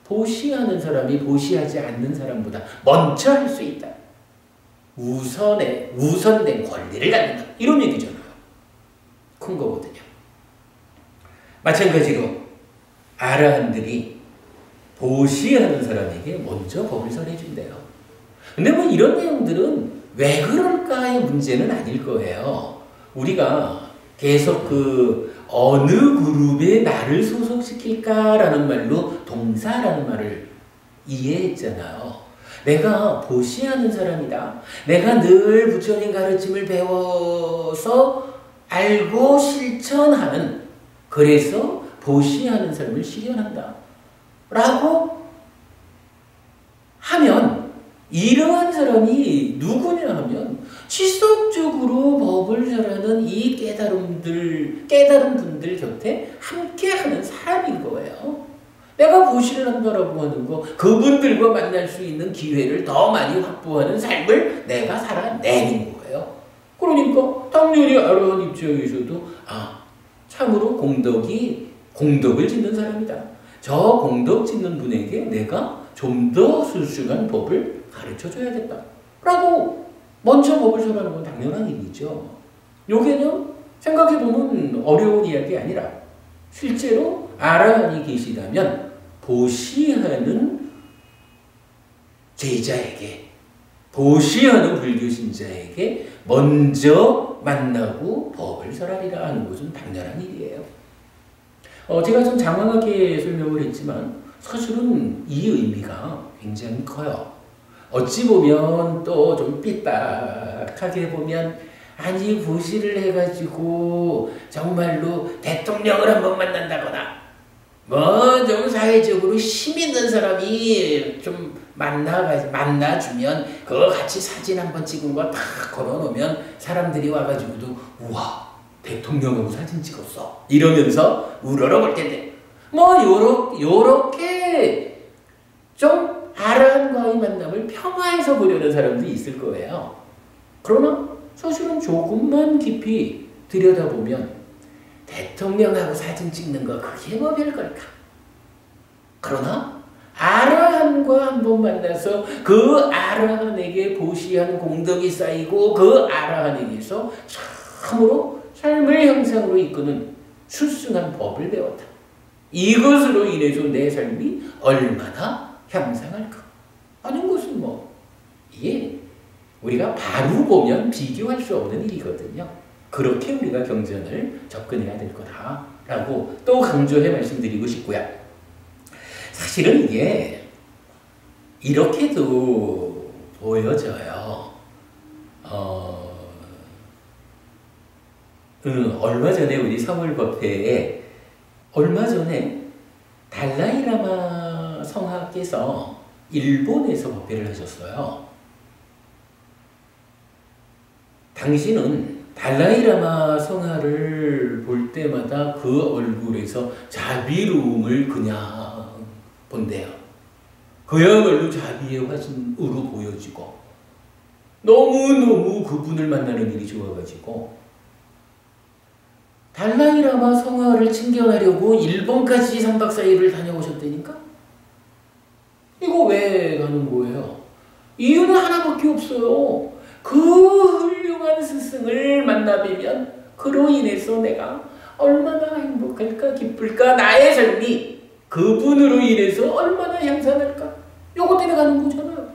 보시하는 사람이 보시하지 않는 사람보다 먼저 할 수 있다. 우선된 권리를 갖는다. 이런 얘기잖아요. 큰 거거든요. 마찬가지로 아라한들이 보시하는 사람에게 먼저 법을 설해준대요. 근데 뭐 이런 내용들은 왜 그럴까의 문제는 아닐 거예요. 우리가 계속 어느 그룹에 나를 소속시킬까라는 말로 동사라는 말을 이해했잖아요. 내가 보시하는 사람이다. 내가 늘 부처님 가르침을 배워서 알고 실천하는, 그래서 보시하는 삶을 실현한다 라고 하면 이러한 사람이 누구냐 하면 지속적으로 법을 설하는 이 깨달은 분들 곁에 함께하는 사람인 거예요. 내가 보시를 한다라고 하는 거, 그분들과 만날 수 있는 기회를 더 많이 확보하는 삶을 내가 살아내는 거예요. 그러니까 당연히 아라한 입장에서도 참으로 공덕을 짓는 사람이다. 저 공덕 짓는 분에게 내가 좀 더 순수한 법을 가르쳐줘야겠다 라고 먼저 법을 설하는 건 당연한 일이죠. 요 개념 생각해보면 어려운 이야기 아니라 실제로 아라한이 계시다면 보시하는 제자에게, 보시하는 불교 신자에게 먼저 만나고 법을 설하리라 하는 것은 당연한 일이에요. 제가 좀 장황하게 설명을 했지만 사실은 이 의미가 굉장히 커요. 어찌 보면 또 좀 삐딱하게 보면 아니 보시를 해가지고 정말로 대통령을 한번 만난다거나 뭐 좀 사회적으로 힘 있는 사람이 좀 만나주면 그거 같이 사진 한번 찍은 거 다 걸어놓으면 사람들이 와가지고도 우와 대통령하고 사진 찍었어 이러면서 우러러 볼 텐데, 뭐 요렇게 좀 아라한과의 만남을 평화해서 보려는 사람도 있을 거예요. 그러나 사실은 조금만 깊이 들여다보면 대통령하고 사진 찍는 거 그게 뭐 별걸까? 그러나 아라한과 한번 만나서 그 아라한에게 보시한 공덕이 쌓이고 그 아라한에게서 참으로 삶의 형상으로 이끄는 수승한 법을 배웠다. 이것으로 인해서 내 삶이 얼마나 향상할까 하는 것은 뭐 이게 우리가 바로 보면 비교할 수 없는 일이거든요. 그렇게 우리가 경전을 접근해야 될 거다라고 또 강조해 말씀드리고 싶고요. 사실은 이게 이렇게도 보여져요. 얼마 전에 우리 서울법회에 얼마 전에 달라이라마 성하께서 일본에서 법회를 하셨어요. 당신은 달라이라마 성하를 볼 때마다 그 얼굴에서 자비로움을 그냥 본대요. 그야말로 자비의 화신으로 보여지고 너무너무 그분을 만나는 일이 좋아가지고 달라이라마 성화를 챙겨가려고 일본까지 3박 4일을 다녀오셨다니까? 이거 왜 가는 거예요? 이유는 하나밖에 없어요. 그 훌륭한 스승을 만나뵈면 그로 인해서 내가 얼마나 행복할까 기쁠까 나의 삶이 그분으로 인해서 얼마나 향상할까 요거 때문에 가는 거잖아요.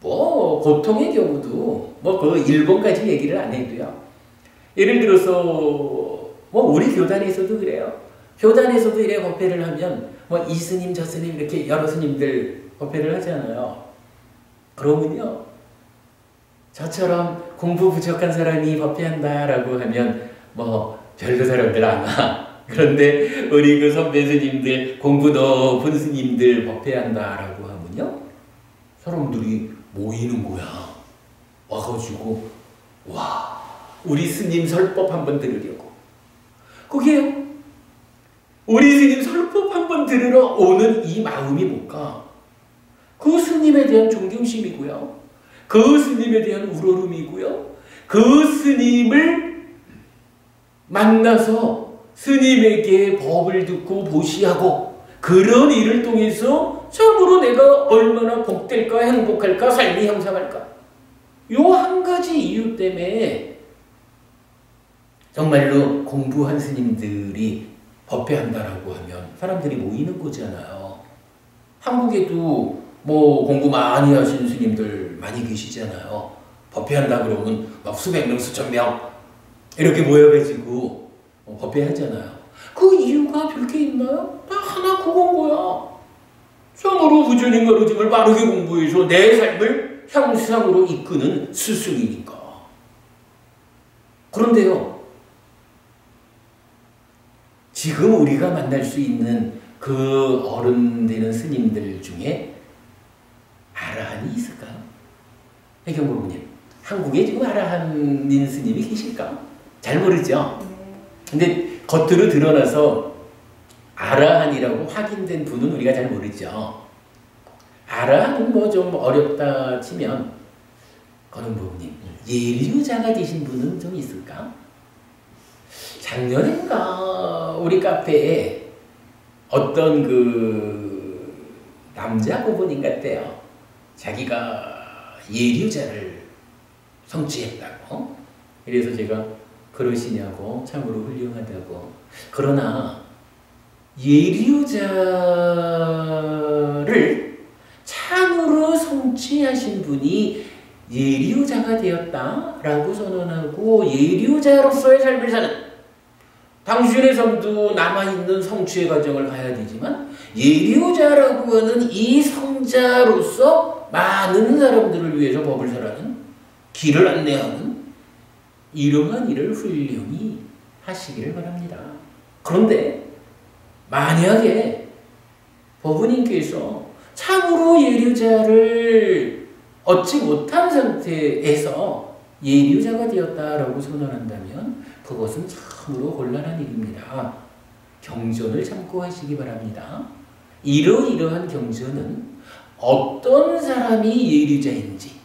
뭐 고통의 경우도 뭐 그 일본까지 얘기를 안 해도요. 예를 들어서 뭐 우리 교단에서도 그래요. 교단에서도 이래 법회를 하면 뭐 이 스님 저 스님 이렇게 여러 스님들 법회를 하잖아요. 그러면요 저처럼 공부 부족한 사람이 법회한다라고 하면 뭐 별로 사람들 안 와. 그런데 우리 그 선배 스님들 공부 높은 스님들 법회한다라고 하면요 사람들이 모이는 거야. 와가지고 와 우리 스님 설법 한번 들으려고. 그게요. 우리 스님 설법 한번 들으러 오는 이 마음이 뭘까? 그 스님에 대한 존경심이고요. 그 스님에 대한 우러름이고요. 그 스님을 만나서 스님에게 법을 듣고 보시하고 그런 일을 통해서 참으로 내가 얼마나 복될까 행복할까 삶이 형상할까. 요 한 가지 이유 때문에 정말로 공부한 스님들이 법회한다라고 하면 사람들이 모이는 거잖아요. 한국에도 뭐 공부 많이 하신 스님들 많이 계시잖아요. 법회한다 그러면 막 수백 명, 수천 명 이렇게 모여가지고 법회하잖아요. 그 이유가 별게 있나요? 다 하나 그건 거야. 참으로 부처님 가르침을 바르게 공부해서 내 삶을 향상으로 이끄는 스승이니까. 그런데요. 지금 우리가 만날 수 있는 그 어른 되는 스님들 중에 아라한이 있을까요? 해경부님, 한국에 지금 아라한인 스님이 계실까? 잘 모르죠? 근데 겉으로 드러나서 아라한이라고 확인된 분은 우리가 잘 모르죠. 아라한은 뭐 좀 어렵다 치면 건흥부님, 예류자가 되신 분은 좀 있을까? 작년인가 우리 카페에 어떤 그 남자 고분인 같대요. 자기가 예류자를 성취했다고. 그래서 제가 그러시냐고 참으로 훌륭하다고. 그러나 예류자를 참으로 성취하신 분이 예류자가 되었다라고 선언하고 예류자로서의 삶을 사는 당신의 삶도 남아있는 성취의 과정을 가야 되지만 예류자라고 하는 이 성자로서 많은 사람들을 위해서 법을 설하는 길을 안내하는 이러한 일을 훌륭히 하시기를 바랍니다. 그런데 만약에 법부님께서 참으로 예류자를 얻지 못한 상태에서 예류자가 되었다라고 선언한다면 그것은 참으로 곤란한 일입니다. 경전을 참고하시기 바랍니다. 이러이러한 경전은 어떤 사람이 예류자인지,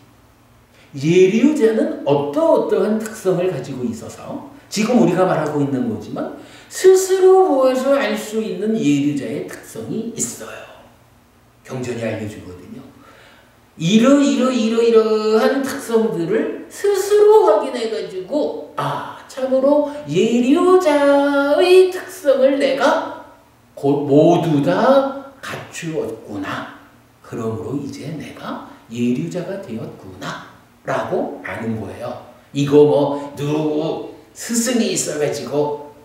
예류자는 어떠어떠한 특성을 가지고 있어서 지금 우리가 말하고 있는 거지만 스스로 보아서 알 수 있는 예류자의 특성이 있어요. 경전이 알려주거든요. 이러이러한 특성들을 스스로 확인해가지고 참으로 예류자의 특성을 내가 모두 다 갖추었구나. 그러므로 이제 내가 예류자가 되었구나 라고 아는 거예요. 이거 누구 스승이 있어가지고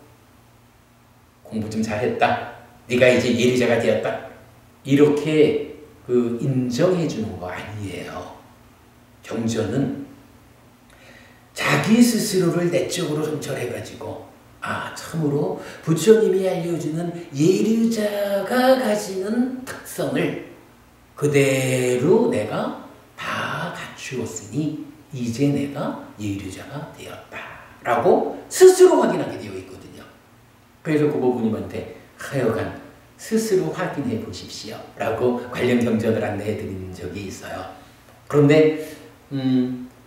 공부 좀 잘했다, 네가 이제 예류자가 되었다, 이렇게 인정해 주는 거 아니에요. 경전은 자기 스스로를 내적으로 성찰해가지고 참으로 부처님이 알려주는 예류자가 가지는 특성을 그대로 내가 다 갖추었으니 이제 내가 예류자가 되었다 라고 스스로 확인하게 되어 있거든요. 그래서 고보부님한테 하여간 스스로 확인해 보십시오 라고 관련 경전을 안내해 드린 적이 있어요. 그런데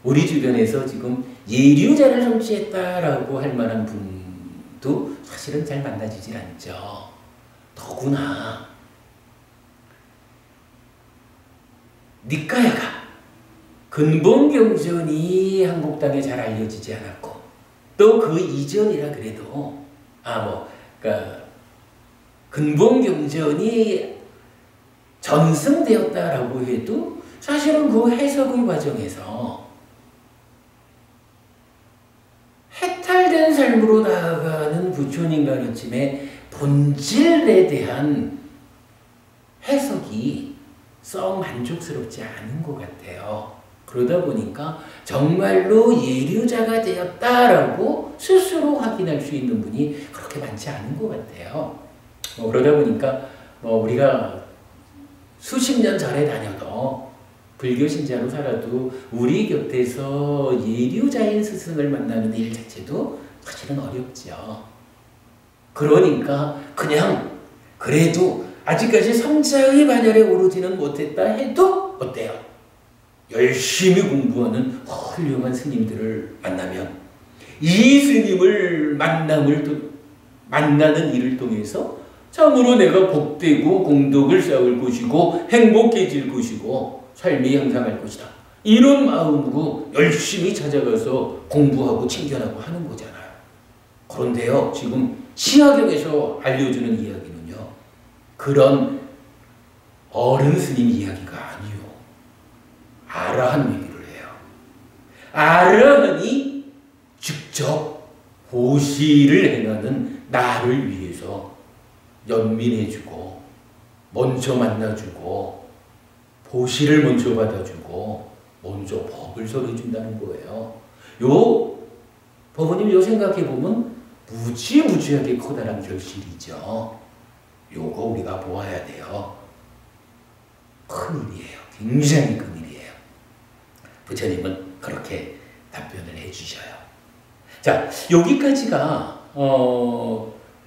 우리 주변에서 지금 예류자를 성취했다라고 할 만한 분도 사실은 잘 만나지질 않죠. 더구나 니까야가 근본경전이 한국 땅에 잘 알려지지 않았고 또 그 이전이라 그래도 그러니까 근본경전이 전승되었다라고 해도 사실은 그 해석의 과정에서 해탈된 삶으로 나아가는 부처님 가르침의 본질에 대한 해석이 썩 만족스럽지 않은 것 같아요. 그러다 보니까 정말로 예류자가 되었다라고 스스로 확인할 수 있는 분이 그렇게 많지 않은 것 같아요. 그러다 보니까 우리가 수십 년 전에 다녀도 불교 신자로 살아도 우리 곁에서 예류자인 스승을 만나는 일 자체도 사실은 어렵죠. 그러니까 그냥 그래도 아직까지 성자의 반열에 오르지는 못했다 해도 어때요? 열심히 공부하는 훌륭한 스님들을 만나면 이 스님을 만나는 일을 통해서 참으로 내가 복되고 공덕을 쌓을 것이고 행복해질 것이고 삶이 향상할 것이다. 이런 마음으로 열심히 찾아가서 공부하고 친견하고 하는 거잖아요. 그런데요, 지금 시화경에서 알려주는 이야기는요, 그런 어른 스님 이야기가 아니요. 아라한 얘기를 해요. 아라한이 직접 보시를 행하는 나를 위해서 연민해주고 먼저 만나주고 보시를 먼저 받아주고 먼저 법을 설해준다는 거예요. 법원님 생각해보면 무지무지하게 커다란 결실이죠. 요거 우리가 보아야 돼요. 큰일이에요. 굉장히 큰일이에요. 부처님은 그렇게 답변을 해주셔요. 자, 여기까지가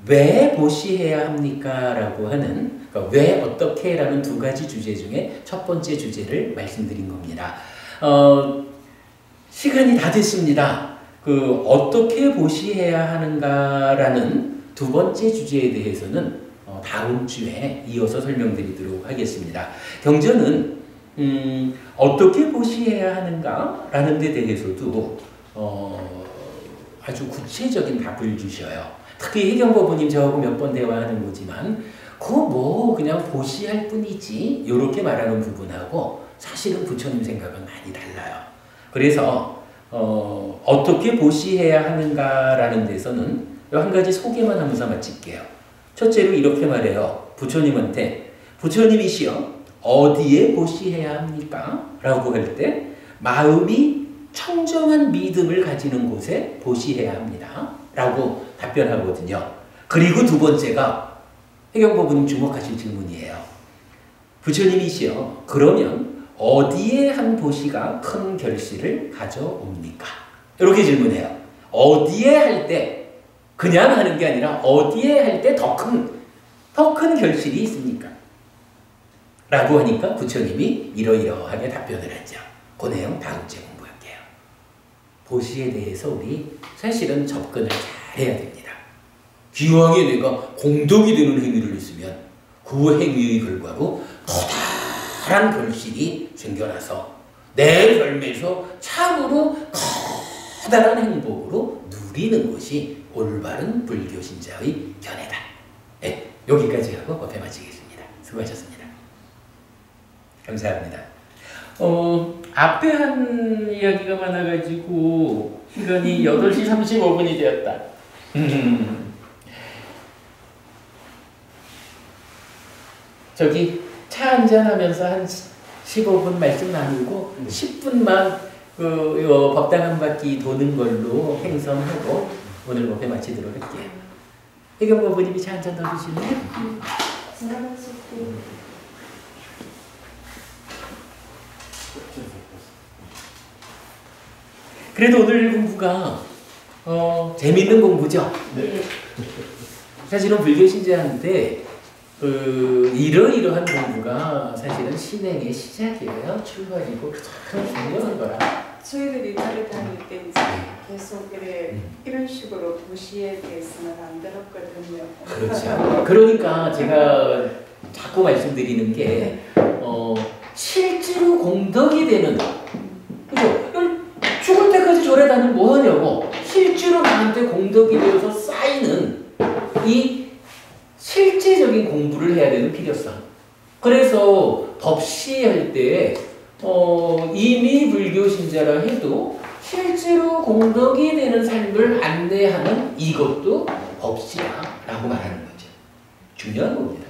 왜 보시해야 합니까? 라고 하는, 그러니까 왜 어떻게 라는 두 가지 주제 중에 첫 번째 주제를 말씀드린 겁니다. 시간이 다 됐습니다. 어떻게 보시해야 하는가라는 두 번째 주제에 대해서는 다음 주에 이어서 설명드리도록 하겠습니다. 경전은 어떻게 보시해야 하는가라는 데 대해서도 아주 구체적인 답을 주셔요. 특히 해경법부님 저하고 몇 번 대화하는 거지만 그냥 보시할 뿐이지 이렇게 말하는 부분하고 사실은 부처님 생각은 많이 달라요. 그래서 어떻게 보시해야 하는가라는 데서는 한 가지 소개만 하면서 마칠게요. 첫째로 이렇게 말해요. 부처님한테 부처님이시여 어디에 보시해야 합니까? 라고 할 때 마음이 청정한 믿음을 가지는 곳에 보시해야 합니다. 라고 답변하거든요. 그리고 두 번째가 해경법부님 주목하실 질문이에요. 부처님이시여 그러면 어디에 한 보시가 큰 결실을 가져옵니까? 이렇게 질문해요. 어디에 할 때 그냥 하는 게 아니라 어디에 할 때 더 큰 결실이 있습니까? 라고 하니까 부처님이 이러이러하게 답변을 하죠. 그 내용 다음 주에 공부할게요. 보시에 대해서 우리 사실은 접근을 잘 해야 됩니다. 기왕에 내가 공덕이 되는 행위를 했으면 그 행위의 결과로 커다란 결실이 생겨나서 내 삶에서 참으로 커다란 행복으로 누리는 것이 올바른 불교 신자의 견해다. 네, 여기까지 하고 법회 마치겠습니다. 수고하셨습니다. 감사합니다. 앞에 한 이야기가 많아가지고 시간이 8시 35분이 되었다. 저기 차 한잔하면서 한 15분 말씀 나누고 10분만 그 법당 한 바퀴 도는 걸로 행성하고 오늘 법회 마치도록 할게요. 이경 어머님이 차 한잔 더 드시나요? 그래도 오늘 공부가 재밌는 공부죠? 네. 사실은 불교 신자한테 이러이러한 공부가 사실은 신행의 시작이에요. 출발이고 가장 중요한 거라. 저희들이 나를 다닐 때 이제 계속 이런 식으로 도시에 대해서는 안 들었거든요. 그렇죠. 그러니까 제가 자꾸 말씀드리는 게 실제로 공덕이 되는 그죠? 죽을 때까지 절에 다니면 뭐 하냐고. 실제로 나한테 공덕이 되어서 쌓이는 이 실제적인 공부를 해야 되는 필요성. 그래서 법시할 때 이미 불교 신자라 해도 실제로 공덕이 되는 삶을 안내하는 이것도 법시다라고 말하는 거죠. 중요한 겁니다.